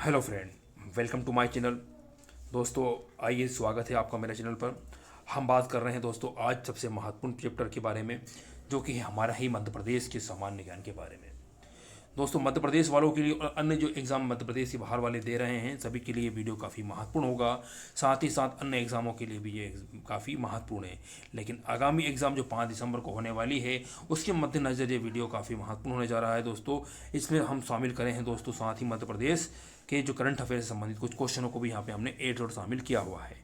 Hello friend, welcome to my channel. दोस्तों आइए, स्वागत है आपका मेरे चैनल पर। हम बात कर रहे हैं दोस्तों आज सबसे महत्वपूर्ण चैप्टर के बारे में, जो कि है हमारा ही मध्य प्रदेश के सामान्य ज्ञान के बारे में। दोस्तों मध्य प्रदेश वालों के लिए और अन्य जो एग्ज़ाम मध्य प्रदेश के बाहर वाले दे रहे हैं, सभी के लिए ये वीडियो काफ़ी महत्वपूर्ण होगा। साथ ही साथ अन्य एग्ज़ामों के लिए भी ये काफ़ी महत्वपूर्ण है। लेकिन आगामी एग्ज़ाम जो 5 दिसंबर को होने वाली है, उसके मद्देनज़र ये वीडियो काफ़ी महत्वपूर्ण होने जा रहा है। दोस्तों इसमें हम शामिल करें हैं दोस्तों, साथ ही मध्य प्रदेश के जो करंट अफेयर से संबंधित कुछ क्वेश्चनों को भी यहाँ पे हमने एड और शामिल किया हुआ है।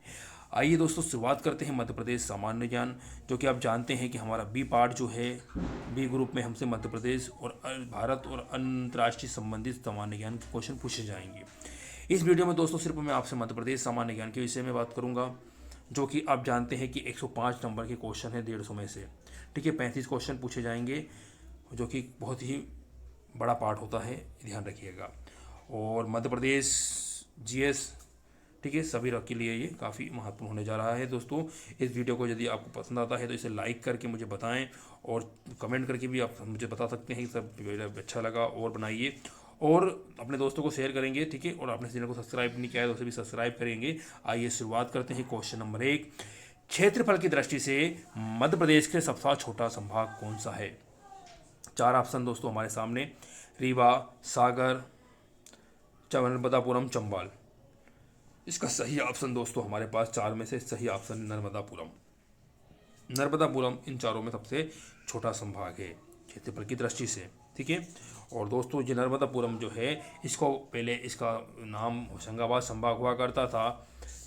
आइए दोस्तों शुरुआत करते हैं मध्य प्रदेश सामान्य ज्ञान, जो कि आप जानते हैं कि हमारा बी पार्ट जो है, बी ग्रुप में हमसे मध्य प्रदेश और भारत और अंतर्राष्ट्रीय संबंधित सामान्य ज्ञान के क्वेश्चन पूछे जाएंगे। इस वीडियो में दोस्तों सिर्फ मैं आपसे मध्य प्रदेश सामान्य ज्ञान के विषय में बात करूंगा, जो कि आप जानते हैं कि 105 नंबर के क्वेश्चन है 150 में से। ठीक है, 35 क्वेश्चन पूछे जाएंगे, जो कि बहुत ही बड़ा पार्ट होता है, ध्यान रखिएगा। और मध्य प्रदेश जीएस, ठीक है, सभी के लिए ये काफ़ी महत्वपूर्ण होने जा रहा है। दोस्तों इस वीडियो को यदि आपको पसंद आता है तो इसे लाइक करके मुझे बताएं, और कमेंट करके भी आप मुझे बता सकते हैं कि सब वीडियो अच्छा लगा और बनाइए, और अपने दोस्तों को शेयर करेंगे। ठीक है, और अपने चैनल को सब्सक्राइब नहीं किया है तो उसे भी सब्सक्राइब करेंगे। आइए शुरुआत करते हैं। क्वेश्चन नंबर 1, क्षेत्रफल की दृष्टि से मध्य प्रदेश के सबसे छोटा संभाग कौन सा है? 4 ऑप्शन दोस्तों हमारे सामने, रीवा, सागर, नर्मदापुरम, चंबल। इसका सही ऑप्शन दोस्तों हमारे पास 4 में से सही ऑप्शन नर्मदापुरम। नर्मदापुरम इन चारों में सबसे छोटा संभाग है क्षेत्रफल की दृष्टि से। ठीक है, और दोस्तों ये नर्मदापुरम जो है, इसको पहले इसका नाम होशंगाबाद संभाग हुआ करता था।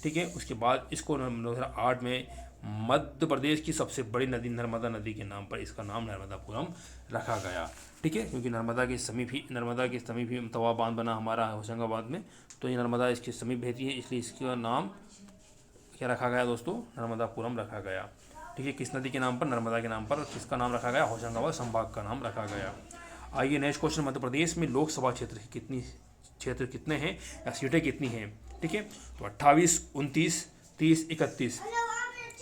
ठीक है, उसके बाद इसको 2008 में मध्य प्रदेश की सबसे बड़ी नदी नर्मदा नदी के नाम पर इसका नाम नर्मदापुरम रखा गया। ठीक है, क्योंकि नर्मदा के समीप ही तवा बांध बना हमारा होशंगाबाद में, तो ये नर्मदा इसके समीप बहती है, इसलिए इसका नाम क्या रखा गया दोस्तों? नर्मदापुरम रखा गया। ठीक है, किस नदी के नाम पर? नर्मदा के नाम पर। किसका नाम रखा गया? होशंगाबाद संभाग का नाम रखा गया। आइए नेक्स्ट क्वेश्चन, मध्य प्रदेश में लोकसभा क्षेत्र कितने हैं या सीटें कितनी हैं? ठीक है, तो 28, 29, 30, 31,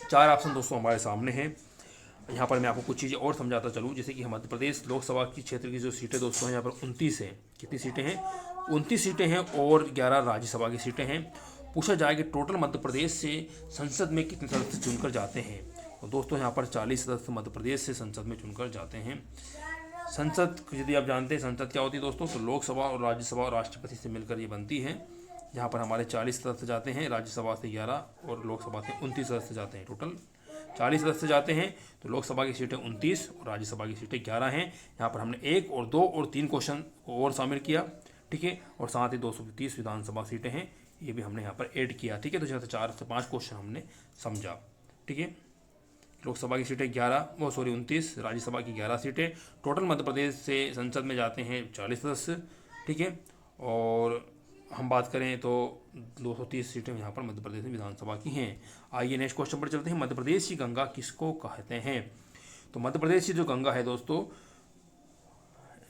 4 ऑप्शन दोस्तों हमारे सामने हैं। यहाँ पर मैं आपको कुछ चीज़ें और समझाता चलूँ, जैसे कि मध्य प्रदेश लोकसभा की क्षेत्र की जो सीटें दोस्तों हैं, यहाँ पर 29 हैं। कितनी सीटें हैं? 29 सीटें हैं, और 11 राज्यसभा की सीटें हैं। पूछा जाए कि टोटल मध्य प्रदेश से संसद में कितने सदस्य चुनकर जाते हैं, तो दोस्तों यहाँ पर 40 सदस्य मध्य प्रदेश से संसद में चुनकर जाते हैं। संसद यदि आप जानते हैं संसद क्या होती है दोस्तों, तो लोकसभा और राज्यसभा और राष्ट्रपति से मिलकर ये बनती है। यहाँ पर हमारे 40 सदस्य जाते हैं, राज्यसभा से 11 और लोकसभा से 29 सदस्य जाते हैं। टोटल 40 सदस्य जाते हैं, तो लोकसभा की सीटें 29 और राज्यसभा की सीटें 11 हैं। यहाँ पर हमने 1 और 2 और 3 क्वेश्चन को और शामिल किया। ठीक है, और साथ ही 230 विधानसभा सीटें हैं, ये भी हमने यहाँ पर ऐड किया। ठीक है, तो जैसे 4 से 5 क्वेश्चन हमने समझा। ठीक है, लोकसभा की सीटें 29, राज्यसभा की 11 सीटें। टोटल मध्य प्रदेश से संसद में जाते हैं 40 सदस्य। ठीक है, और हम बात करें तो 230 सीटें यहाँ पर मध्य प्रदेश में विधानसभा की हैं। आइए नेक्स्ट क्वेश्चन पर चलते हैं। मध्य प्रदेश की गंगा किसको कहते हैं? तो मध्य प्रदेश की जो गंगा है दोस्तों,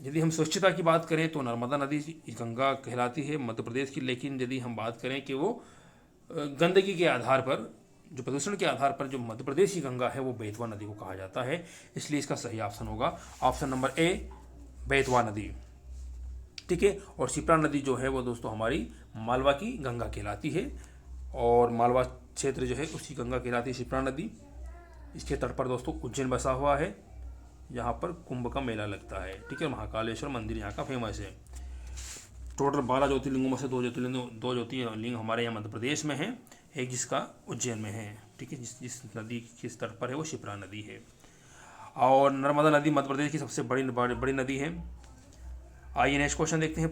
यदि हम स्वच्छता की बात करें तो नर्मदा नदी गंगा कहलाती है मध्य प्रदेश की। लेकिन यदि हम बात करें कि वो गंदगी के आधार पर, जो प्रदूषण के आधार पर जो मध्य प्रदेश की गंगा है, वो बेतवा नदी को कहा जाता है। इसलिए इसका सही ऑप्शन होगा ऑप्शन नंबर ए, बेतवा नदी। ठीक है, और शिप्रा नदी जो है वो दोस्तों हमारी मालवा की गंगा कहलाती है, और मालवा क्षेत्र जो है उसकी गंगा कहलाती है शिप्रा नदी। इसके तट पर दोस्तों उज्जैन बसा हुआ है, यहाँ पर कुंभ का मेला लगता है। ठीक है, महाकालेश्वर मंदिर यहाँ का फेमस है। टोटल 12 ज्योतिर्लिंगों में से 2 ज्योतिर्लिंग हमारे यहाँ मध्य प्रदेश में है, एक जिसका उज्जैन में है। ठीक है, जिस नदी किस तट पर है वो शिप्रा नदी है। और नर्मदा नदी मध्य प्रदेश की सबसे बड़ी नदी है। आइए नेक्स्ट क्वेश्चन देखते हैं।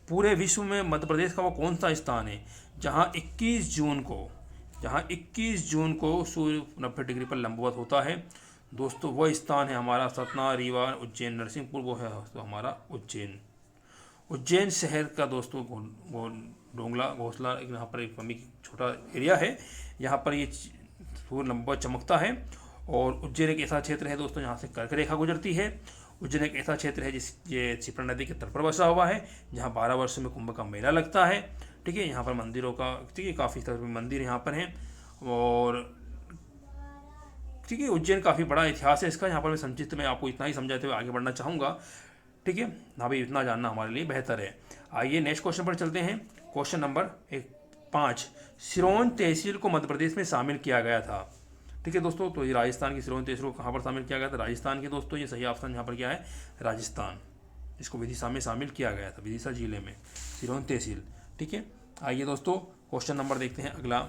पूरे विश्व में मध्य प्रदेश का वो कौन सा स्थान है जहां 21 जून को सूर्य 90 डिग्री पर लंबवत होता है? दोस्तों वो स्थान है हमारा सतना, रीवा, उज्जैन, नरसिंहपुर, वो है तो हमारा उज्जैन शहर का दोस्तों वो डोंगला घोसला, यहाँ पर एक छोटा एरिया है, यहाँ पर ये सूर्य लंबवत चमकता है। और उज्जैन एक ऐसा क्षेत्र है दोस्तों जहाँ से कर्क रेखा गुजरती है। उज्जैन एक ऐसा क्षेत्र है ये शिप्रा नदी के तट पर बसा हुआ है, जहाँ 12 वर्षों में कुंभ का मेला लगता है। ठीक है, यहाँ पर मंदिरों का, ठीक है, काफ़ी सारे मंदिर यहाँ पर हैं। और ठीक है, उज्जैन काफ़ी बड़ा इतिहास है इसका। यहाँ पर मैं संक्षिप्त में आपको इतना ही समझाते हुए आगे बढ़ना चाहूँगा। ठीक है, अभी इतना जानना हमारे लिए बेहतर है। आइए नेक्स्ट क्वेश्चन पर चलते हैं। क्वेश्चन नंबर 5, सिरोंज तहसील को मध्य प्रदेश में शामिल किया गया था। ठीक है दोस्तों, तो ये राजस्थान की सिरोंज तहसील को कहाँ पर शामिल किया गया था? राजस्थान के दोस्तों, ये सही ऑप्शन यहाँ पर क्या है? राजस्थान। इसको विदिशा में शामिल किया गया था, विदिशा जिले में सिरोंज तहसील। ठीक है, आइए दोस्तों क्वेश्चन नंबर देखते हैं अगला।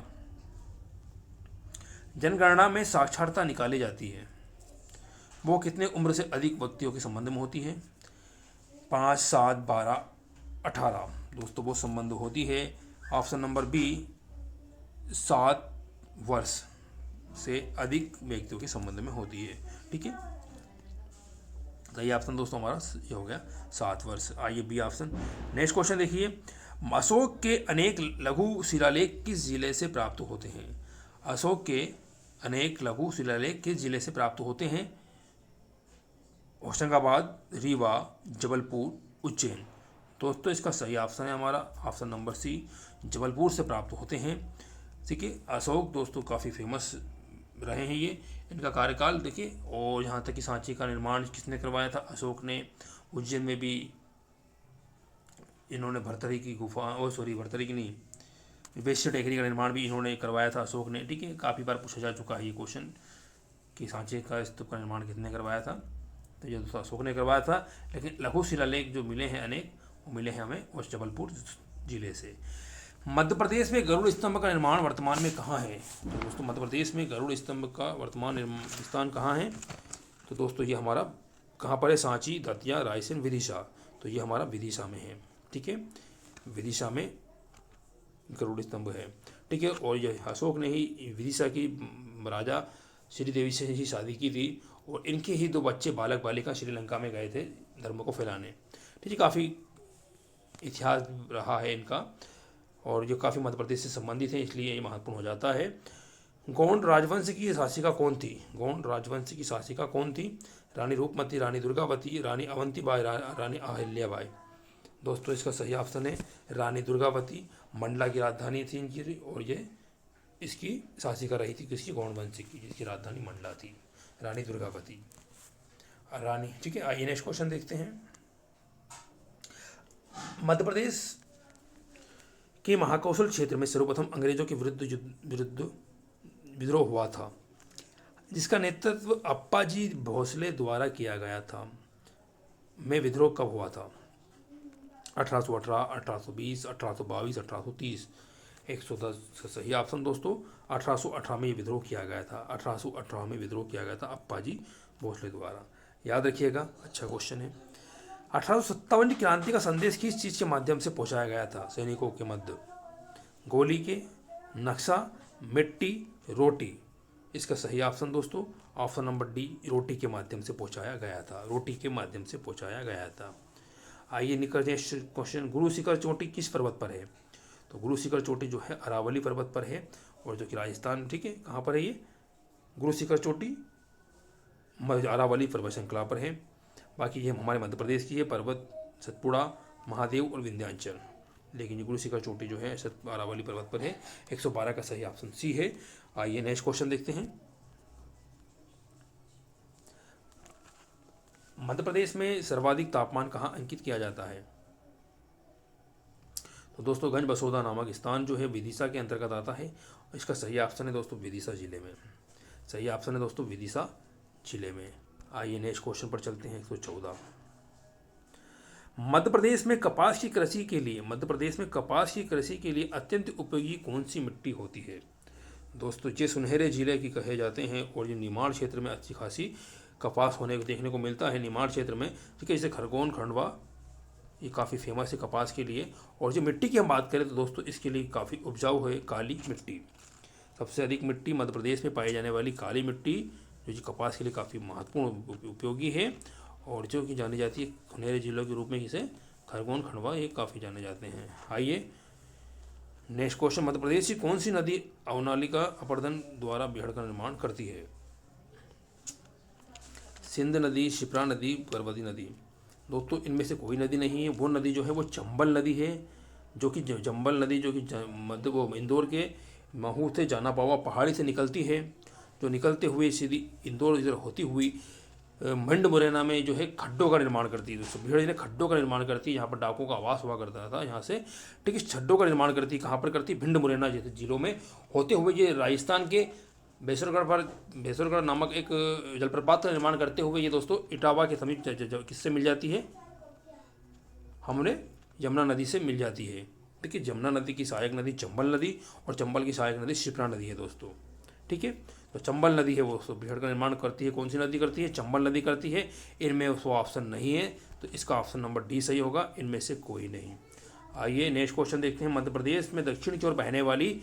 जनगणना में साक्षरता निकाली जाती है, वो कितने उम्र से अधिक व्यक्तियों के संबंध में होती है? 5, 7, 12, 18 दोस्तों वो संबंध होती है ऑप्शन नंबर बी 7 वर्ष से अधिक व्यक्तियों के संबंध में होती है। ठीक है, सही ऑप्शन दोस्तों हमारा ये हो गया 7 वर्ष। आइए बी ऑप्शन। नेक्स्ट क्वेश्चन देखिए, अशोक के अनेक लघु शिलालेख किस जिले से प्राप्त होते हैं? अशोक के अनेक लघु शिलालेख किस जिले से प्राप्त होते हैं? होशंगाबाद, रीवा, जबलपुर, उज्जैन। दोस्तों इसका सही ऑप्शन है हमारा ऑप्शन नंबर सी, जबलपुर से प्राप्त होते हैं। ठीक है, अशोक दोस्तों काफ़ी फेमस रहे हैं ये, इनका कार्यकाल देखिए। और यहाँ तक कि सांची का निर्माण किसने करवाया था? अशोक ने। उज्जैन में भी इन्होंने भरतरी की गुफा, भरतरी की नहीं, वैश्य टेकरी का निर्माण भी इन्होंने करवाया था अशोक ने। ठीक है, काफ़ी बार पूछा जा चुका है ये क्वेश्चन कि सांची का स्तूप का निर्माण किसने करवाया था? तो ये दोस्तों अशोक ने करवाया था। लेकिन लघु शिलालेख जो मिले हैं अनेक, वो मिले हैं हमें वेस्ट जबलपुर जिले से। मध्य प्रदेश में गरुड़ स्तंभ का निर्माण वर्तमान में कहाँ है? तो दोस्तों मध्य प्रदेश में गरुड़ स्तंभ का वर्तमान स्थान कहाँ है? तो दोस्तों ये हमारा कहाँ पर है? सांची, दतिया, रायसेन, विदिशा। तो ये हमारा विदिशा में है। ठीक है, विदिशा में गरुड़ स्तंभ है। ठीक है, और ये अशोक ने ही विदिशा की राजा श्रीदेवी से ही शादी की थी, और इनके ही 2 बच्चे बालक बालिका श्रीलंका में गए थे धर्म को फैलाने। ठीक है, काफ़ी इतिहास रहा है इनका, और ये काफ़ी मध्य प्रदेश से संबंधित है, इसलिए ये महत्वपूर्ण हो जाता है। गोंड राजवंश की शासिका कौन थी? गोंड राजवंश की शासिका कौन थी? रानी रूपमती, रानी दुर्गावती, रानी अवंतीबाई, रानी अहिल्याबाई। दोस्तों इसका सही ऑप्शन है रानी दुर्गावती। मंडला की राजधानी थी इनकी, और ये इसकी शासिका रही थी किसकी? गोंड वंश की, जिसकी राजधानी मंडला थी, रानी दुर्गावती रानी। ठीक है, आइए नेक्स्ट क्वेश्चन देखते हैं। मध्य प्रदेश के महाकौशल क्षेत्र में सर्वप्रथम अंग्रेजों के विरुद्ध विद्रोह हुआ था, जिसका नेतृत्व अप्पाजी भोसले द्वारा किया गया था। में विद्रोह कब हुआ था? 1818, 1820, 1822, 1830। 110 सही ऑप्शन दोस्तों 1818 में विद्रोह किया गया था। 1818 में विद्रोह किया गया था अप्पाजी भोसले द्वारा, याद रखिएगा, अच्छा क्वेश्चन है। 1857 की क्रांति का संदेश किस चीज़ के माध्यम से पहुंचाया गया था सैनिकों के मध्य? गोली के, नक्शा, मिट्टी, रोटी। इसका सही ऑप्शन दोस्तों ऑप्शन नंबर डी, रोटी के माध्यम से पहुंचाया गया था, रोटी के माध्यम से पहुंचाया गया था। आइए निकलते हैं क्वेश्चन, गुरु शिखर चोटी किस पर्वत पर है? तो गुरु शिखर चोटी जो है अरावली पर्वत पर है, और जो कि राजस्थान, ठीक है, कहाँ पर है ये गुरु शिखर चोटी? अरावली पर्वत श्रृंखला पर है। बाकी ये हमारे मध्य प्रदेश की है पर्वत, सतपुड़ा, महादेव और विंध्याचल। लेकिन ये गुरु शिखर चोटी जो है अरावली पर्वत पर है। 112 का सही ऑप्शन सी है। आइए नेक्स्ट क्वेश्चन देखते हैं। मध्य प्रदेश में सर्वाधिक तापमान कहाँ अंकित किया जाता है? तो दोस्तों गंज बसोदा नामक स्थान जो है विदिशा के अंतर्गत आता है। इसका सही ऑप्शन है दोस्तों विदिशा जिले में, सही ऑप्शन है दोस्तों विदिशा जिले में। आइए नेक्स्ट क्वेश्चन पर चलते हैं। 114, मध्य प्रदेश में कपास की कृषि के लिए अत्यंत उपयोगी कौन सी मिट्टी होती है? दोस्तों ये सुनहरे जिले की कहे जाते हैं, और ये निमाड़ क्षेत्र में अच्छी खासी कपास होने को देखने को मिलता है निमाड़ क्षेत्र में। ठीक है, जैसे खरगोन, खंडवा, ये काफ़ी फेमस है कपास के लिए। और जो मिट्टी की हम बात करें तो दोस्तों इसके लिए काफ़ी उपजाऊ है काली मिट्टी। सबसे अधिक मिट्टी मध्य प्रदेश में पाई जाने वाली काली मिट्टी, जो कि कपास के लिए काफ़ी महत्वपूर्ण उपयोगी है, और जो कि जानी जाती है सुनहरे जिलों के रूप में, जिसे खरगोन, खंडवा, ये काफ़ी जाने जाते हैं। आइए नेक्स्ट क्वेश्चन, मध्य प्रदेश की कौन सी नदी अवनालिका अपर्दन द्वारा बिहड़ का निर्माण करती है? सिंध नदी, शिप्रा नदी, पर्वती नदी। दोस्तों इनमें से कोई नदी नहीं है। वो नदी जो है वो चंबल नदी है, जो कि चंबल नदी जो कि मध्य वो इंदौर के महू से जाना पावा पहाड़ी से निकलती है, जो निकलते हुए सीधी इंदौर इधर होती हुई भिंड मुरैना में जो है खड्डों का निर्माण करती है दोस्तों। भीड़ ने खड्डों का निर्माण करती है, यहाँ पर डाकुओं का आवास हुआ करता था यहाँ से, ठीक है। खड्डों का निर्माण करती है, कहाँ पर करती है? भिंड मुरैना जैसे जिलों में, होते हुए ये राजस्थान के बेसरगढ़ नामक एक जलप्रपात का निर्माण करते हुए ये दोस्तों इटावा के समीप किससे मिल जाती है? हमने यमुना नदी से मिल जाती है। देखिए यमुना नदी की सहायक नदी चंबल नदी और चंबल की सहायक नदी शिप्रा नदी है दोस्तों, ठीक है। तो चंबल नदी है वो भीड़ का निर्माण करती है, कौन सी नदी करती है? चंबल नदी करती है। इनमें उसको ऑप्शन नहीं है, तो इसका ऑप्शन नंबर डी सही होगा, इनमें से कोई नहीं। आइए नेक्स्ट क्वेश्चन देखते हैं। मध्य प्रदेश में दक्षिण की ओर बहने वाली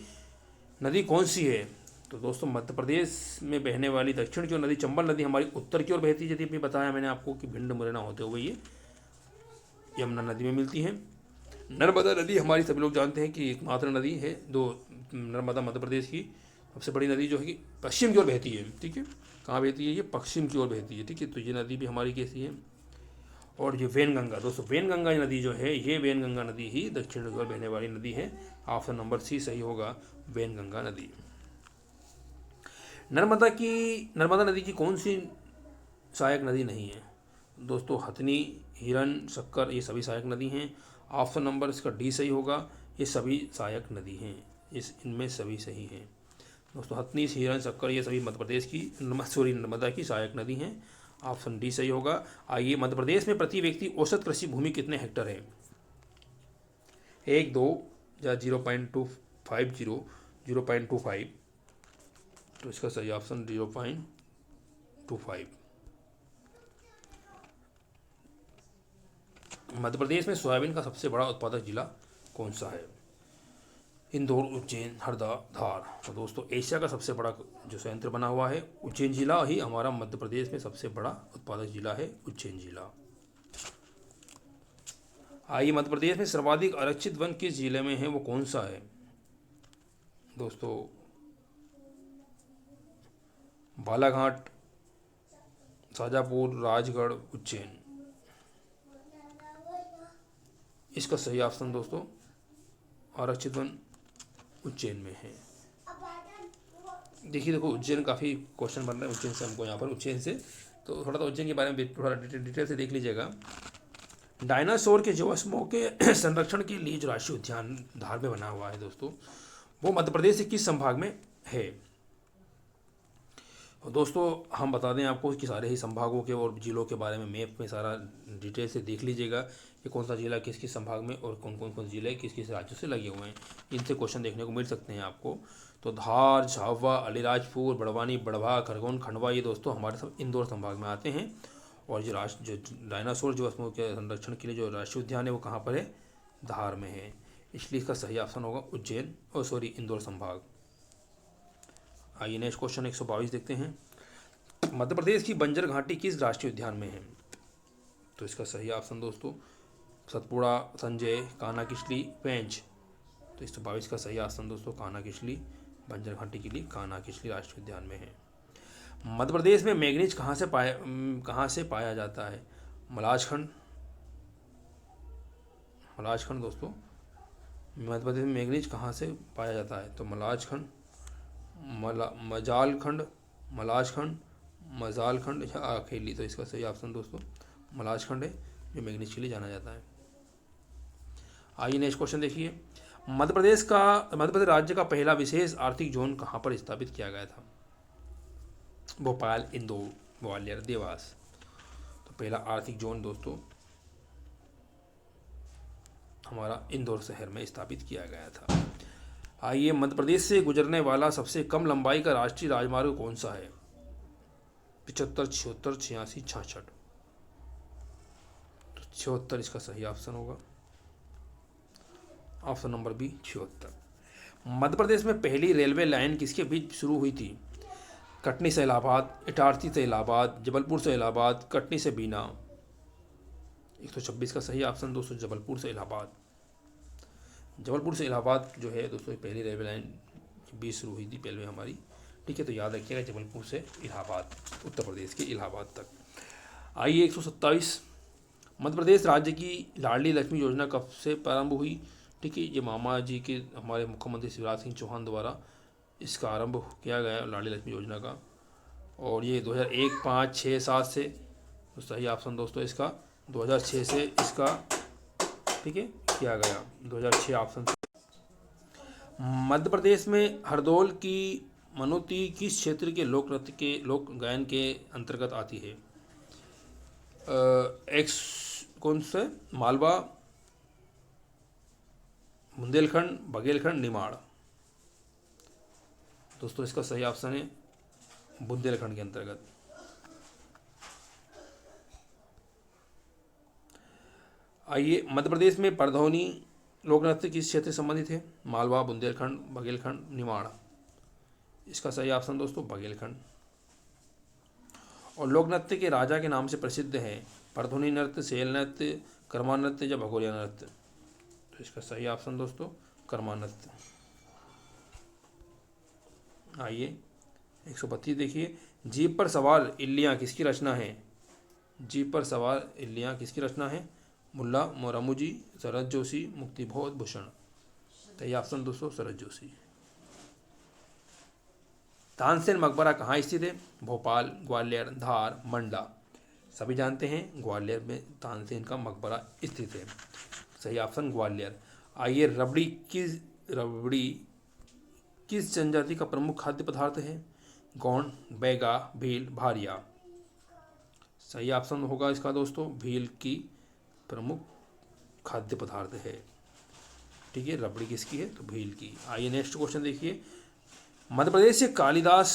नदी कौन सी है? तो दोस्तों मध्य प्रदेश में बहने वाली दक्षिण की ओर नदी चंबल नदी हमारी उत्तर की ओर बहती है, यदि अभी बताया मैंने आपको कि भिंड मुरैना होते हुए ये यमुना नदी में मिलती है। नर्मदा नदी हमारी सभी लोग जानते हैं कि एकमात्र नदी है, दो नर्मदा मध्य प्रदेश की सबसे बड़ी नदी जो है कि पश्चिम की ओर बहती है, ठीक है। कहाँ बहती है? ये पश्चिम की ओर बहती है, ठीक है। तो ये नदी भी हमारी कैसी है? और ये वैनगंगा दोस्तों, वैनगंगा नदी जो है ये वैनगंगा नदी ही दक्षिण की ओर बहने वाली नदी है। ऑप्शन नंबर सी सही होगा, वैनगंगा नदी। नर्मदा नदी की कौन सी सहायक नदी नहीं है? दोस्तों हथनी, हिरन, शक्कर ये सभी सहायक नदी हैं। ऑप्शन नंबर इसका डी सही होगा, ये सभी सहायक नदी हैं, इनमें सभी सही हैं दोस्तों। हथनी, हिरन, शक्कर ये सभी मध्य प्रदेश की नर्मदा की सहायक नदी हैं। ऑप्शन डी सही होगा। आइए मध्य प्रदेश में प्रति व्यक्ति औसत कृषि भूमि कितने हेक्टर है? 1, 2 या 0.250, 0.25। तो इसका सही ऑप्शन 0.25। मध्य प्रदेश में सोयाबीन का सबसे बड़ा उत्पादक जिला कौन सा है? इंदौर, उज्जैन, हरदा, धार। तो दोस्तों एशिया का सबसे बड़ा जो संयंत्र बना हुआ है उज्जैन जिला ही हमारा मध्य प्रदेश में सबसे बड़ा उत्पादक जिला है, उज्जैन जिला। आइए मध्य प्रदेश में सर्वाधिक आरक्षित वन किस जिले में है, वो कौन सा है? दोस्तों बालाघाट, शाजापुर, राजगढ़, उज्जैन। इसका सही ऑप्शन दोस्तों आरक्षित वन उज्जैन में है। देखो उज्जैन काफ़ी क्वेश्चन बन रहे हैं उज्जैन से हमको, यहाँ पर उज्जैन से तो थोड़ा सा उज्जैन के बारे में थोड़ा डिटेल से देख लीजिएगा। डायनासोर के जीवाश्मों के संरक्षण के लिए जो राष्ट्रीय उद्यान धार में बना हुआ है दोस्तों, वो मध्य प्रदेश के किस संभाग में है? दोस्तों हम बता दें आपको कि सारे ही संभागों के और जिलों के बारे में मैप में सारा डिटेल से देख लीजिएगा कि कौन सा जिला किस किस संभाग में और कौन कौन कौन जिले किस किस राज्यों से लगे हुए हैं। इनसे क्वेश्चन देखने को मिल सकते हैं आपको। तो धार, झाबुआ, अलीराजपुर, बड़वानी, बड़वा, खरगोन, खंडवा ये दोस्तों हमारे सब इंदौर संभाग में आते हैं। और जो डायनासोर जीवाश्मों के संरक्षण के लिए जो राष्ट्रीय उद्यान है वो कहाँ पर है? धार में है। इसलिए इसका सही ऑप्शन होगा उज्जैन इंदौर संभाग। आइए नेक्स्ट क्वेश्चन 122 देखते हैं। मध्य प्रदेश की बंजर घाटी किस राष्ट्रीय उद्यान में है? तो इसका सही ऑप्शन दोस्तों सतपुड़ा, संजय, कान्हा-किसली, पेंच। तो 122 का सही ऑप्शन दोस्तों कान्हा-किसली, बंजर घाटी के लिए कान्हा-किसली राष्ट्रीय उद्यान में है। मध्य प्रदेश में मैंगनीज कहाँ से पाया जाता है? मलाजखंड दोस्तों मध्य प्रदेश में मैंगनीज कहाँ से पाया जाता है? तो मलाजखंड, मजालखंड या अखेली। तो इसका सही ऑप्शन दोस्तों मलाजखंड है जो मैंगनीज के लिए जाना जाता है। आइए नेक्स्ट क्वेश्चन देखिए। मध्य प्रदेश राज्य का पहला विशेष आर्थिक जोन कहाँ पर स्थापित किया गया था? भोपाल, इंदौर, ग्वालियर, देवास। तो पहला आर्थिक जोन दोस्तों हमारा इंदौर शहर में स्थापित किया गया था। आइए मध्य प्रदेश से गुजरने वाला सबसे कम लंबाई का राष्ट्रीय राजमार्ग कौन सा है? 75, 76, 86, 66। तो 76 इसका सही ऑप्शन होगा, option number B 76। Madhya Pradesh में पहली रेलवे लाइन किसके बीच शुरू हुई थी? कटनी से इलाहाबाद, इटारसी से इलाहाबाद, जबलपुर से इलाहाबाद, कटनी से बीना। 126 का सही ऑप्शन दोस्तों जबलपुर से इलाहाबाद। जबलपुर से इलाहाबाद जो है दोस्तों पहली रेलवे लाइन के बीच शुरू हुई थी पहले हमारी, ठीक है। तो याद रखिएगा जबलपुर से इलाहाबाद, उत्तर प्रदेश के इलाहाबाद तक। आइए 127। मध्य प्रदेश राज्य की लाडली लक्ष्मी योजना कब से प्रारंभ हुई? ठीक है, ये मामा जी के हमारे मुख्यमंत्री शिवराज सिंह चौहान द्वारा इसका आरंभ किया गया लाडली लक्ष्मी योजना का। और ये 2001, 5, 6, 7 से तो सही ऑप्शन दोस्तों इसका 2006 से इसका, ठीक है, किया गया 2006 ऑप्शन। मध्य प्रदेश में हरदौल की मनोती किस क्षेत्र के लोक नृत्य के लोक गायन के अंतर्गत आती है? एक्स कौन सा? मालवा, बुंदेलखंड, बघेलखंड, निमाड़। दोस्तों इसका सही ऑप्शन है बुंदेलखंड के अंतर्गत। आइए, मध्य प्रदेश में परधौनी लोक नृत्य किस क्षेत्र से संबंधित है? मालवा, बुंदेलखंड, बघेलखंड, निमाड़। इसका सही ऑप्शन दोस्तों बघेलखंड। और लोक नृत्य के राजा के नाम से प्रसिद्ध है परधौनी नृत्य, सेल नृत्य, कर्मा नृत्य या भगोरिया नृत्य? तो इसका सही ऑप्शन दोस्तों कर्मा नृत्य। आइए 132 देखिए, जीप पर सवार इल्लियाँ किसकी रचना है? जीप पर सवार इल्लियाँ किसकी रचना है? मुल्ला मोरामुजी, शरद जोशी, मुक्तिबोध भूषण। तो ये ऑप्शन दोस्तों शरद जोशी। तानसेन मकबरा कहाँ स्थित है? भोपाल, ग्वालियर, धार, मंडला। सभी जानते हैं ग्वालियर में तानसेन का मकबरा स्थित है। सही ऑप्शन ग्वालियर। आइए, रबड़ी किस जनजाति का प्रमुख खाद्य पदार्थ है? गोंड, बैगा, भील, भारिया। सही ऑप्शन होगा इसका दोस्तों भील की प्रमुख खाद्य पदार्थ है। ठीक है, रबड़ी किसकी है? तो भील की। आइए नेक्स्ट क्वेश्चन देखिए, मध्य प्रदेश से कालिदास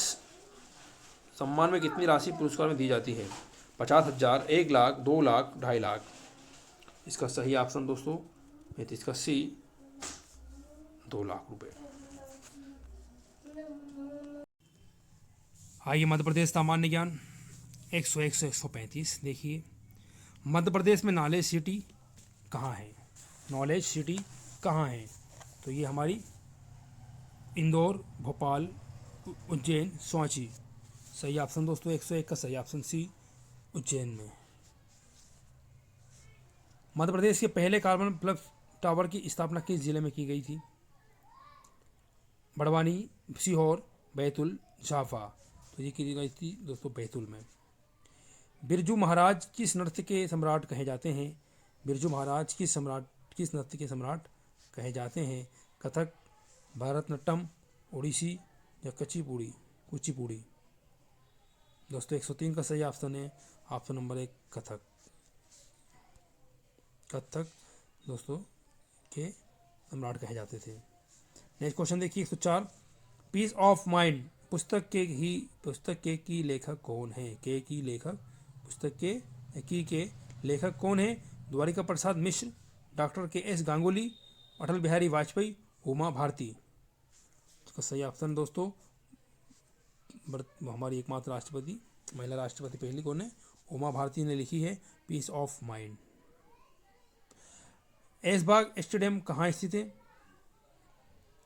सम्मान में कितनी राशि पुरस्कार में दी जाती है? 50,000, 1 लाख, 2 लाख, 2.5 लाख। इसका सही ऑप्शन दोस्तों है तो इसका सी 2 लाख रुपए। आइए मध्य प्रदेश सामान्य ज्ञान 101 से 135 देखिए, मध्य प्रदेश में नॉलेज सिटी कहाँ है? नॉलेज सिटी कहाँ है? तो ये हमारी इंदौर, भोपाल, उज्जैन, सांची। सही ऑप्शन दोस्तों 101 का सही ऑप्शन सी उज्जैन में। मध्य प्रदेश के पहले कार्बन प्लग टावर की स्थापना किस जिले में की गई थी? बड़वानी, सीहोर, बैतूल, झाफा। तो ये की गई थी दोस्तों बैतूल में। बिरजू महाराज किस नृत्य के सम्राट कहे जाते हैं? बिरजू महाराज किस नृत्य के सम्राट कहे जाते हैं? कथक, भरतनाट्यम, ओडिसी या कुचिपुड़ी। दोस्तों 103 का सही ऑप्शन है ऑप्शन नंबर 1 कथक। कथक दोस्तों के सम्राट कहे जाते थे। नेक्स्ट क्वेश्चन देखिए 104, पीस ऑफ माइंड पुस्तक के की लेखक कौन है? पुस्तक के लेखक कौन है? Dwarika Prasad Mishra, doctor KS. गांगुली, अटल बिहारी वाजपेयी, उमा भारती। इसका सही ऑप्शन दोस्तों हमारी एकमात्र राष्ट्रपति, महिला राष्ट्रपति पहली कौन है? उमा भारती ने लिखी है peace of mind. Aishbagh stadium कहाँ स्थित है?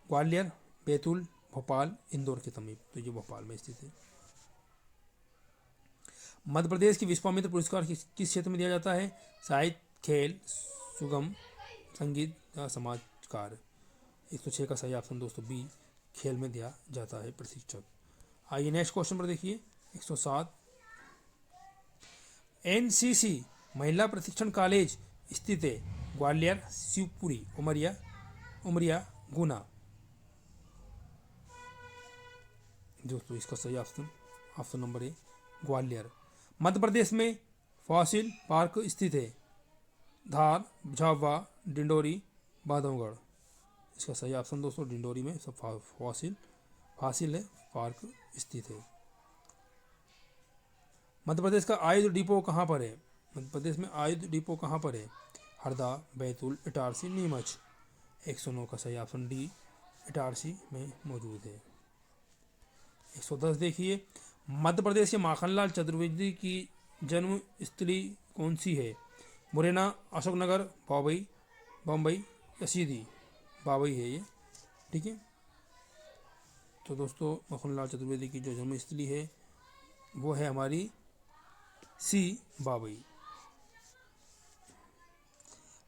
ग्वालियर, बैतूल, भोपाल, इंदौर के समीप। तो ये भोपाल में स्थित है। मध्य प्रदेश की विश्वामित्र पुरस्कार किस क्षेत्र में दिया जाता है? साहित्य, खेल, सुगम संगीत या समाज कार्य। 106 का सही ऑप्शन दोस्तों बी खेल में दिया जाता है प्रशिक्षक। आइए नेक्स्ट क्वेश्चन पर देखिए 107, एनसीसी महिला प्रशिक्षण कॉलेज स्थित है ग्वालियर, शिवपुरी, उमरिया, गुना। दोस्तों इसका सही option number A Gwalior. Madhya Pradesh में फॉसिल पार्क स्थित है धार, झाबुआ, डिंडोरी, बांधवगढ़। इसका सही ऑप्शन दोस्तों डिंडोरी में सब फॉसिल है पार्क स्थित है। मध्य प्रदेश का आयुध डिपो कहाँ पर है? मध्य प्रदेश में आयुध डिपो कहाँ पर है? हरदा, बैतूल, इटारसी, नीमच। 109 का सही ऑप्शन डी इटारसी में मौजूद है। 110 देखिए, मध्य प्रदेश के माखनलाल चतुर्वेदी की जन्म स्थली कौन सी है? मुरैना, अशोकनगर, बम्बई या सीधी। बाबई है ये, ठीक है। तो दोस्तों माखनलाल चतुर्वेदी की जो जन्मस्थली है वो है हमारी सी बाबई।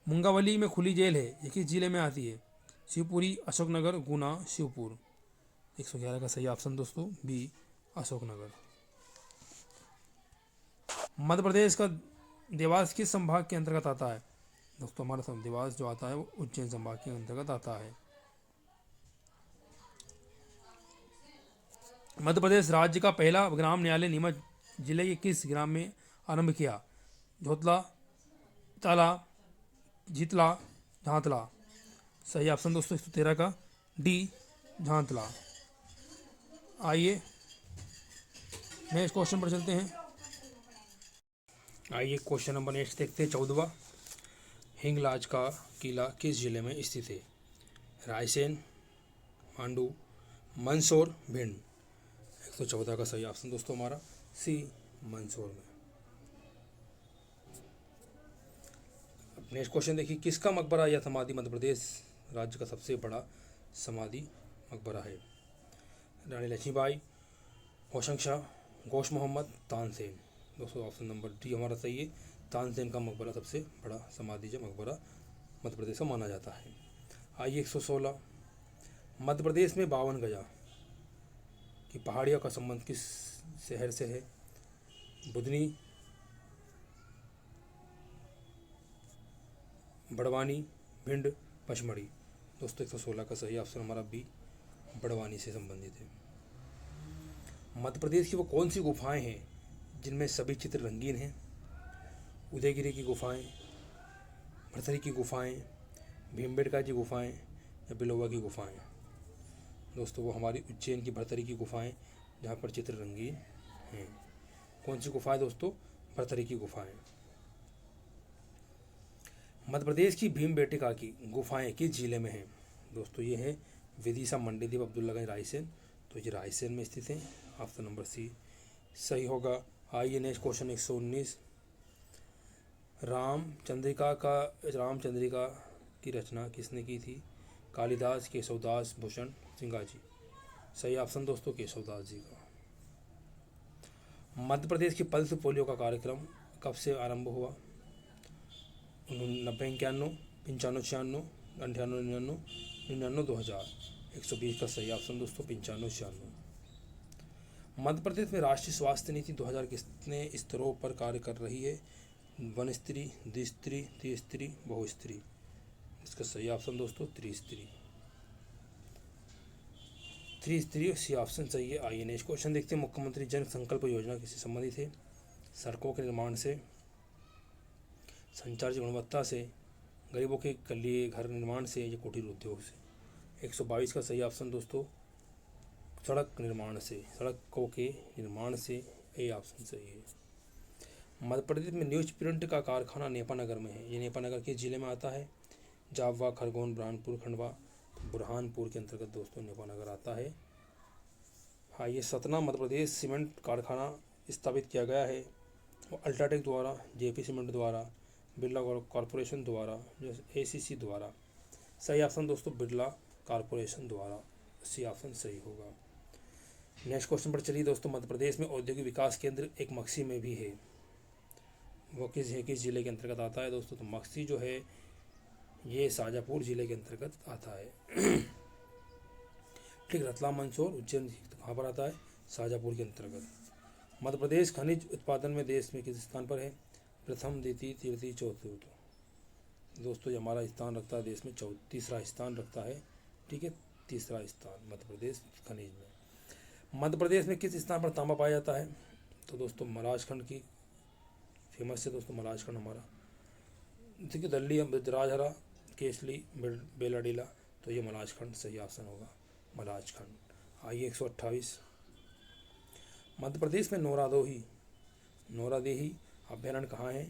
मुंगावली में खुली जेल है, ये किस जिले में आती है? शिवपुरी, अशोकनगर, गुना, शिवपुर। 111 का सही ऑप्शन दोस्तों बी अशोकनगर। मध्य प्रदेश का देवास किस संभाग के अंतर्गत आता है? दोस्तों हमारा देवास जो आता है वो उज्जैन संभाग के अंतर्गत आता है। मध्य प्रदेश राज्य का पहला ग्राम न्यायालय नीमच जिले के किस ग्राम में आरंभ किया? झोतला, ताला, जीतला, झांतला। सही ऑप्शन दोस्तों 113 का डी झांतला। आइए नेक्स्ट क्वेश्चन पर चलते हैं। आइए क्वेश्चन नंबर नेक्स्ट देखते हैं 14वां। हिंगलाज का किला किस जिले में स्थित है? रायसेन, मांडू, मंदसौर, भिंड। 114 का सही ऑप्शन दोस्तों हमारा सी मंदसौर में। नेक्स्ट क्वेश्चन देखिए, किसका मकबरा या समाधि मध्य प्रदेश राज्य का सबसे बड़ा समाधि मकबरा है? रानी लक्ष्मीबाई, होशंग शाह, गोश मोहम्मद, तानसेन। दोस्तों ऑप्शन नंबर डी हमारा सही है। तानसेन का मकबरा सबसे बड़ा समाधि मकबरा मध्य प्रदेश का माना जाता है। आइए 116, मध्य प्रदेश में 52 गजा की पहाड़ियों का संबंध किस शहर से है? बुधनी, बड़वानी, भिंड, पचमढ़ी। दोस्तों 116 का सही ऑप्शन हमारा बी बड़वानी से संबंधित है। मध्य प्रदेश की वो कौन सी गुफाएं हैं जिनमें सभी चित्र रंगीन हैं? उदयगिरी की गुफाएं, भरथरी की गुफाएं, भीमबेटका की गुफाएं या बिलोवा की गुफाएं। दोस्तों वो हमारी उज्जैन की भरथरी की गुफाएं जहाँ पर चित्र रंगीन हैं। कौन सी गुफाएं दोस्तों? भरथरी की गुफाएं। मध्य प्रदेश की भीमबेटका की गुफाएं किस जिले में हैं? दोस्तों ये है विदिशा, मंडीदीप, अब्दुल्लागंज, रायसेन। तो ये रायसेन में स्थित है। ऑप्शन नंबर सी सही होगा। आइए नेक्स्ट क्वेश्चन 119, रामचंद्रिका की रचना किसने की थी? कालिदास, केशवदास, भूषण सिंगाजी। सही ऑप्शन दोस्तों केशवदास जी का। मध्य प्रदेश की पल्स पोलियो का कार्यक्रम कब से आरंभ हुआ? 90, 91, 95, 96, 98, 99, 99, 2000। 120 का सही ऑप्शन दोस्तों 95, 96। मध्य प्रदेश में राष्ट्रीय स्वास्थ्य नीति 2000 कितने स्तरों पर कार्य कर रही है? वनस्तरीय, द्विस्तरीय, त्रिस्तरीय, बहुस्तरीय। इसका सही ऑप्शन दोस्तों त्रिस्तरीय। त्रिस्तरीय सी ऑप्शन सही है। आइए नेक्स्ट क्वेश्चन देखते हैं। मुख्यमंत्री जन संकल्प योजना किससे संबंधित है? सड़कों के निर्माण से, संचार की गुणवत्ता से, गरीबों के लिए घर निर्माण से या कुटीर उद्योग से। 122 का सही ऑप्शन दोस्तों सड़क निर्माण से, सड़कों के निर्माण से। ये ऑप्शन सही है। मध्य प्रदेश में न्यूज प्रिंट का कारखाना नेपानगर में है। ये नेपानगर किस जिले में आता है? जाबवा, खरगोन, बुरहानपुर, खंडवा। बुरहानपुर के अंतर्गत दोस्तों नेपानगर आता है। हाँ, ये सतना मध्य प्रदेश सीमेंट कारखाना स्थापित किया गया है वो अल्ट्राटेक द्वारा, जेपी सीमेंट द्वारा, बिरला कॉरपोरेशन द्वारा, एसीसी द्वारा। सही ऑप्शन दोस्तों बिरला कॉरपोरेशन द्वारा। सी ऑप्शन सही होगा। नेक्स्ट क्वेश्चन पर चलिए दोस्तों। मध्य प्रदेश में औद्योगिक विकास केंद्र एक मक्सी में भी है। वो किस जिले के अंतर्गत आता है दोस्तों? तो मक्सी जो है ये शाजापुर जिले के अंतर्गत आता है। ठीक, रतलाम, मंदसौर, उज्जैन कहाँ पर आता है? शाजापुर के अंतर्गत। मध्य प्रदेश खनिज उत्पादन में देश में किस स्थान पर है? प्रथम, द्वितीय, तृतीय, चौथे। दोस्तों ये हमारा स्थान रखता है देश में तीसरा स्थान रखता है। ठीक है, तीसरा स्थान मध्य प्रदेश खनिज में। मध्य प्रदेश में किस स्थान पर तांबा पाया जाता है? तो दोस्तों महाराजखंड की फेमस है दोस्तों महाराजखंड हमारा। ठीक है, दल्ली, राजहरा, केसली, बेलाडीला। तो ये महाराजखंड सही ऑप्शन होगा, महाराजखंड। आइए 128, मध्य प्रदेश में नौरादेही अभ्यारण्य कहाँ है?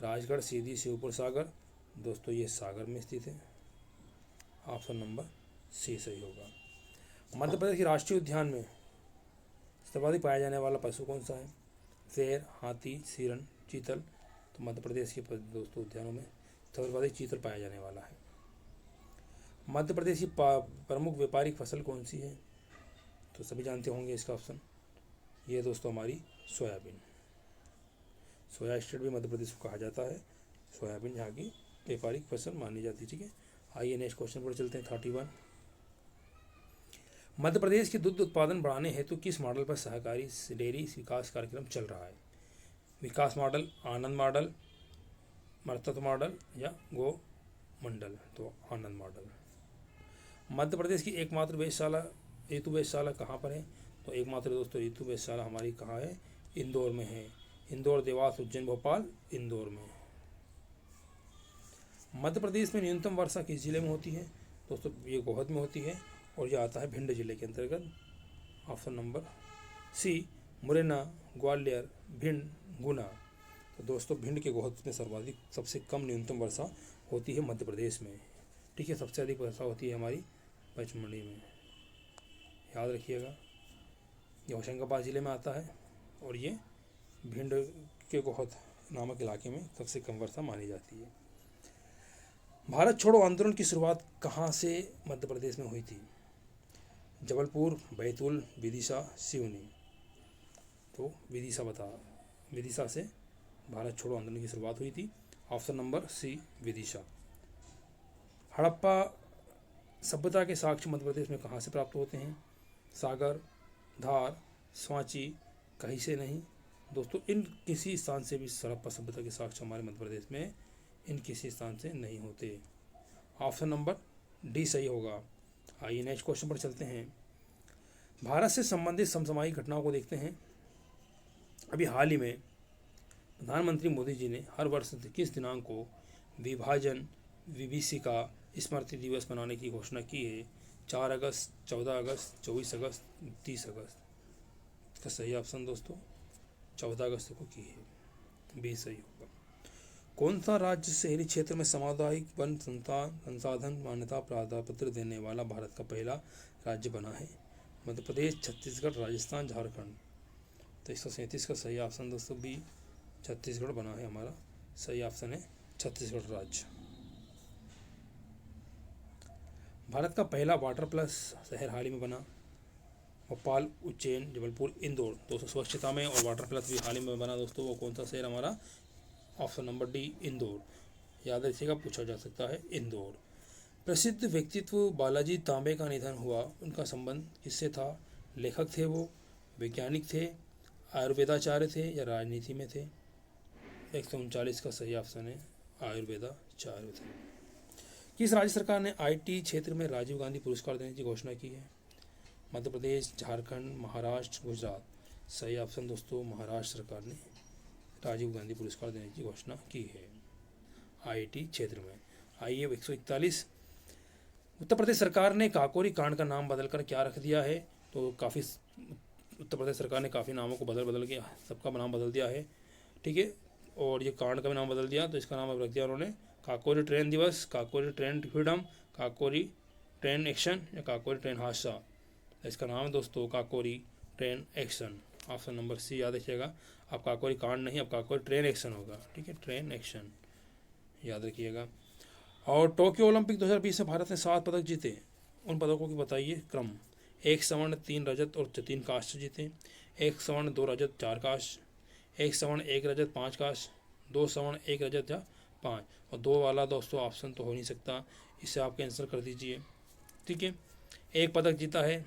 राजगढ़, सीधी, शिवपुर, सागर। दोस्तों ये सागर में स्थित है। ऑप्शन नंबर सी सही होगा। मध्य प्रदेश के राष्ट्रीय उद्यान में सर्वाधिक पाया जाने वाला पशु कौन सा है? शेर, हाथी, हिरण, चीतल। तो मध्य प्रदेश के दोस्तों उद्यानों में सर्वाधिक चीतल पाया जाने वाला है। मध्य प्रदेश की प्रमुख व्यापारिक फसल कौन सी है? तो सभी जानते होंगे इसका ऑप्शन। ये दोस्तों हमारी सोयाबीन। सोया स्टेट भी मध्य प्रदेश को कहा जाता है। सोयाबीन यहाँ की व्यापारिक फसल मानी जाती है। ठीक है, आइए नेक्स्ट क्वेश्चन पर चलते हैं। 31, मध्य प्रदेश के दुग्ध उत्पादन बढ़ाने हेतु किस मॉडल पर सहकारी डेयरी विकास कार्यक्रम चल रहा है? विकास मॉडल, आनंद मॉडल, मर्तत मॉडल या गो मंडल, तो आनंद मॉडल। मध्य प्रदेश की एकमात्र वेधशाला, ऋतु वेधशाला कहाँ पर है? तो एकमात्र दोस्तों ऋतु वेधशाला हमारी कहाँ है? इंदौर में है। इंदौर, देवास, उज्जैन, भोपाल, इंदौर में। मध्य प्रदेश में न्यूनतम वर्षा किस जिले में होती है? दोस्तों ये गोहद में होती है और ये आता है भिंड जिले के अंतर्गत। Option number C, Morena, Gwalior, Bhind, Guna. तो दोस्तों भिंड के गोहद में सर्वाधिक सबसे कम न्यूनतम वर्षा होती है मध्य प्रदेश में। ठीक है, सबसे अधिक वर्षा होती है हमारी पचमढ़ी में, याद रखिएगा। ये होशंगाबाद जिले में आता है और ये भिंड के गोहद नामक इलाके में सबसे कम वर्षा मानी जाती है। भारत छोड़ो आंदोलन की शुरुआत कहाँ से मध्य प्रदेश में हुई थी? जबलपुर, बैतूल, विदिशा, सिवनी। तो विदिशा से भारत छोड़ो आंदोलन की शुरुआत हुई थी। Option number C, Vidisha. Harappa सभ्यता के साक्ष्य मध्य प्रदेश में कहाँ से प्राप्त होते हैं? सागर, धार, सांची, कहीं से नहीं। दोस्तों इन किसी स्थान से भी हड़प्पा सभ्यता के साक्ष्य हमारे मध्य प्रदेश में इन किसी स्थान से नहीं होते। ऑप्शन नंबर डी सही होगा। आइए नेक्स्ट क्वेश्चन पर चलते हैं। भारत से संबंधित समसामयिक घटनाओं को देखते हैं। अभी हाल ही में प्रधानमंत्री मोदी जी ने हर वर्ष किस दिनांक को विभाजन विभीषिका स्मृति दिवस मनाने की घोषणा की है? 4 अगस्त, 14 अगस्त, 24 अगस्त, 30 अगस्त। इसका सही ऑप्शन दोस्तों 14 अगस्त को की है, बी सही होगा। कौन सा राज्य शहरी क्षेत्र में सामुदायिक वन संसाधन मान्यता पत्र देने वाला भारत का पहला राज्य बना है? मध्य प्रदेश, छत्तीसगढ़, राजस्थान, झारखंड। तो 137 का सही ऑप्शन दोस्तों बी, छत्तीसगढ़ बना है हमारा। सही ऑप्शन है छत्तीसगढ़ राज्य। भारत का पहला वाटर प्लस शहर हाल ही में बना। भोपाल, उज्जैन, जबलपुर, इंदौर। दोस्तों स्वच्छता में और वाटर प्लस भी हाल ही में बना दोस्तों, वो कौन सा शहर हमारा? Option number D, Indore. याद रखिएगा, पूछा जा सकता है इंदौर। प्रसिद्ध व्यक्तित्व बालाजी तांबे का निधन हुआ, उनका संबंध किससे था? लेखक थे वो, वैज्ञानिक थे, आयुर्वेदाचार्य थे या राजनीति में थे? 139 का सही ऑप्शन है आयुर्वेदाचार्य थे। किस राज्य सरकार ने आईटी क्षेत्र में राजीव गांधी पुरस्कार देने की घोषणा की है? मध्य प्रदेश, झारखंड, महाराष्ट्र, गुजरात। सही ऑप्शन दोस्तों महाराष्ट्र सरकार ने राजीव गांधी पुरस्कार देने की घोषणा की है आईटी क्षेत्र में। आइए 141, उत्तर प्रदेश सरकार ने काकोरी कांड का नाम बदलकर क्या रख दिया है? तो काफ़ी उत्तर प्रदेश सरकार ने काफ़ी नामों को बदल के सबका नाम बदल दिया है। ठीक है, और ये कांड का भी नाम बदल दिया, तो इसका नाम अब रख दिया उन्होंने काकोरी ट्रेन दिवस, Kakori train freedom, Kakori train action या काकोरी ट्रेन हादसा। इसका नाम है दोस्तों Kakori train action. Option number C याद रखिएगा। अब काकोरी कांड नहीं, अब काकोरी ट्रेन एक्शन होगा। ठीक है, ट्रेन एक्शन याद रखिएगा। और टोक्यो ओलंपिक 2020 में भारत ने 7 पदक जीते, उन पदकों की बताइए क्रम। 1 स्वर्ण, 3 रजत और 3 कांस्य जीते। 1 स्वर्ण, 2 रजत, 4 कांस्य। 1 स्वर्ण, 1 रजत, 5 कांस्य। 2 स्वर्ण, 1 रजत या 5। और 2 वाला दोस्तों ऑप्शन तो हो नहीं सकता, इसे आप कैंसिल कर दीजिए। ठीक है, 1 पदक जीता है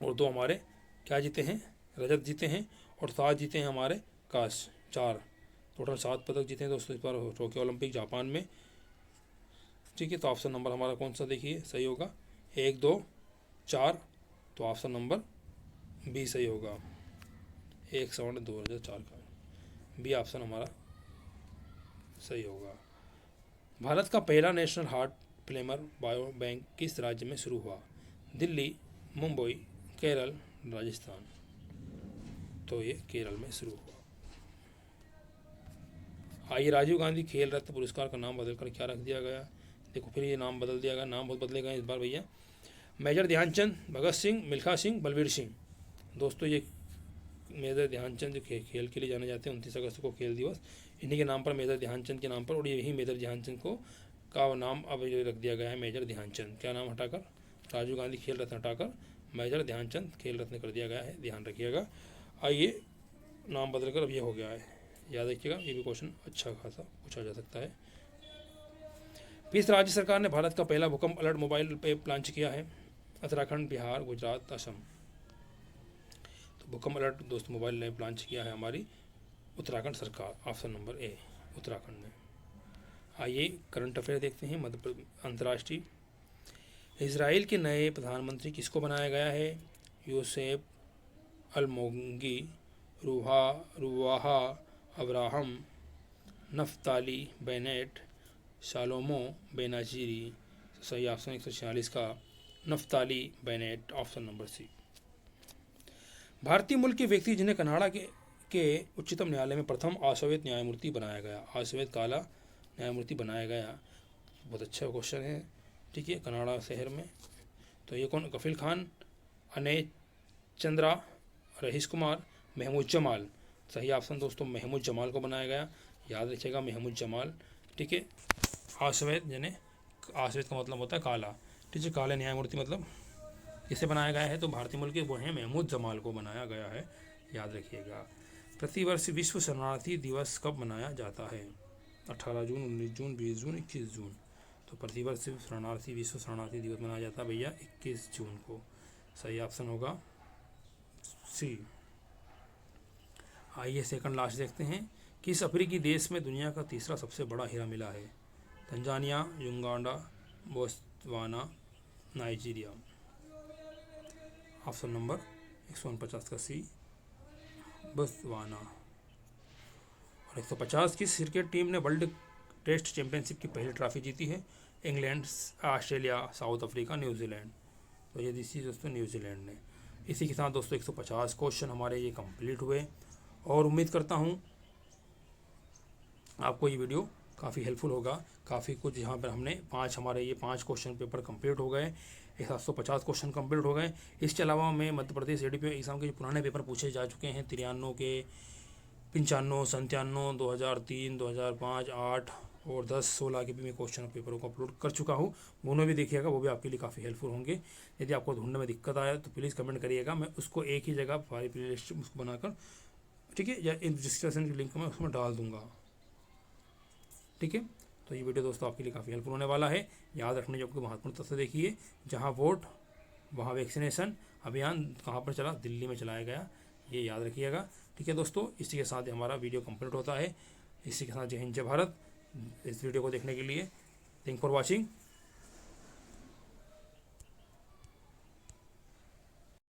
और 2 हमारे क्या जीते हैं? रजत जीते हैं, और 7 जीते हैं हमारे कांस्य, 4। टोटल 7 पदक जीते हैं दोस्तों इस बार टोक्यो ओलंपिक जापान में। ठीक है, तो ऑप्शन नंबर हमारा कौन सा देखिए सही होगा? 1, 2, 4। तो ऑप्शन नंबर बी सही होगा। 1 स्वर्ण, 2 रजत, 4 कांस्य, बी ऑप्शन हमारा सही होगा। भारत का पहला नेशनल हार्ट फ्लेमर बायो बैंक किस राज्य में शुरू हुआ? दिल्ली, मुंबई, केरल, राजस्थान। तो ये केरल में शुरू हुआ। आइए राजीव गांधी खेल रत्न पुरस्कार का नाम बदलकर क्या रख दिया गया? देखो फिर ये नाम बदल दिया गया, नाम बहुत बदले गए इस बार भैया। मेजर ध्यानचंद, भगत सिंह, मिल्खा सिंह, बलबीर सिंह। दोस्तों ये मेजर ध्यानचंद जो खेल के लिए जाने जाते हैं, 29 अगस्त को खेल दिवस, इन्हीं के नाम पर मेजर ध्यानचंद के नाम पर, और यही मेजर ध्यानचंद को का नाम अब रख दिया गया है मेजर ध्यानचंद। क्या नाम हटाकर? राजीव गांधी खेल रत्न हटाकर मेजर ध्यानचंद खेल रत्न कर दिया गया है, ध्यान रखिएगा। आइए नाम बदलकर अब ये हो गया है, याद रखिएगा, ये भी क्वेश्चन अच्छा खासा पूछा जा सकता है। किस राज्य सरकार ने भारत का पहला भूकंप अलर्ट मोबाइल ऐप लॉन्च किया है? उत्तराखंड, बिहार, गुजरात, असम। तो भूकंप अलर्ट दोस्त मोबाइल ऐप लॉन्च किया है हमारी उत्तराखंड सरकार। Option number A. उत्तराखंड में। आइए करंट अफेयर देखते हैं अंतर्राष्ट्रीय। इजराइल के नए प्रधानमंत्री किसको बनाया गया है? Yusef Almongi, Ruvaha Abraham, Naftali Bennett, Shalomo Benaziri. सही ऑप्शन 146 का Naftali Bennett, option number C. भारतीय मूल के व्यक्ति जिन्हें कनाडा के उच्चतम न्यायालय में प्रथम अश्वेत न्यायमूर्ति बनाया गया, अश्वेत काला न्यायमूर्ति बनाया गया। बहुत अच्छा क्वेश्चन है, ठीक है। कनाडा शहर में तो ये कौन? कफिल खान, अनय चंद्रा, रहीश कुमार, महमूद जमाल। सही ऑप्शन दोस्तों महमूद जमाल को बनाया गया, याद रखिएगा महमूद जमाल, ठीक है। अश्वेत यानी अश्वेत का मतलब होता है काला, ठीक है। काले न्यायमूर्ति मतलब किसे बनाया गया है? तो भारतीय मूल के वो हैं महमूद जमाल को बनाया गया है, याद रखिएगा। प्रतिवर्ष विश्व शरणार्थी दिवस कब मनाया जाता है? 18 जून, 19 जून, 20 जून, 21 जून। तो प्रतिवर्ष विश्व शरणार्थी दिवस मनाया जाता है भैया 21 जून को। सही ऑप्शन होगा सी। आइए सेकंड लास्ट देखते हैं। किस अफ्रीकी देश में दुनिया का तीसरा सबसे बड़ा हीरा मिला है? Tanzania, Uganda, Botswana, Nigeria. Option number 149 का सी, बोत्सवाना। और 150 किस क्रिकेट टीम ने वर्ल्ड टेस्ट चैंपियनशिप की पहली ट्रॉफी जीती है? England, Australia, south Africa, New Zealand. तो ये जीती दोस्तों न्यूजीलैंड ने। इसी के साथ दोस्तों 150 क्वेश्चन हमारे ये कंप्लीट हुए और उम्मीद करता हूँ आपको ये वीडियो काफ़ी हेल्पफुल होगा। काफ़ी कुछ यहाँ पर हमने हमारे ये 5 क्वेश्चन पेपर कंप्लीट हो गए, 750 क्वेश्चन कंप्लीट हो गए। इसके अलावा मैं मध्य प्रदेश एडीपी एग्ज़ाम के जो पुराने पेपर पूछे जा चुके हैं 93 के, 95, 97, 2003, 2005, 8 और 10, 16 के भी मैं क्वेश्चन पेपरों को अपलोड कर चुका हूँ। दोनों भी देखिएगा, वो भी आपके लिए काफ़ी हेल्पफुल होंगे। यदि आपको ढूंढने में दिक्कत आया तो प्लीज़ कमेंट करिएगा, मैं उसको एक ही जगह सारी प्ले लिस्ट उसको बनाकर, ठीक है, या इन डिस्क्रिप्शन की लिंक मैं उसमें डाल दूँगा, ठीक है। तो ये वीडियो दोस्तों आपके लिए काफ़ी हेल्पफुल होने वाला है। याद रखने योग्य महत्वपूर्ण तथ्य देखिए, जहाँ वोट वहाँ वैक्सीनेशन अभियान कहाँ पर चला? दिल्ली में चलाया गया, ये याद रखिएगा, ठीक है दोस्तों। इसी के साथ हमारा वीडियो कंप्लीट होता है। इसी के साथ जय हिंद, जय भारत। इस वीडियो को देखने के लिए थैंक फॉर वॉचिंग।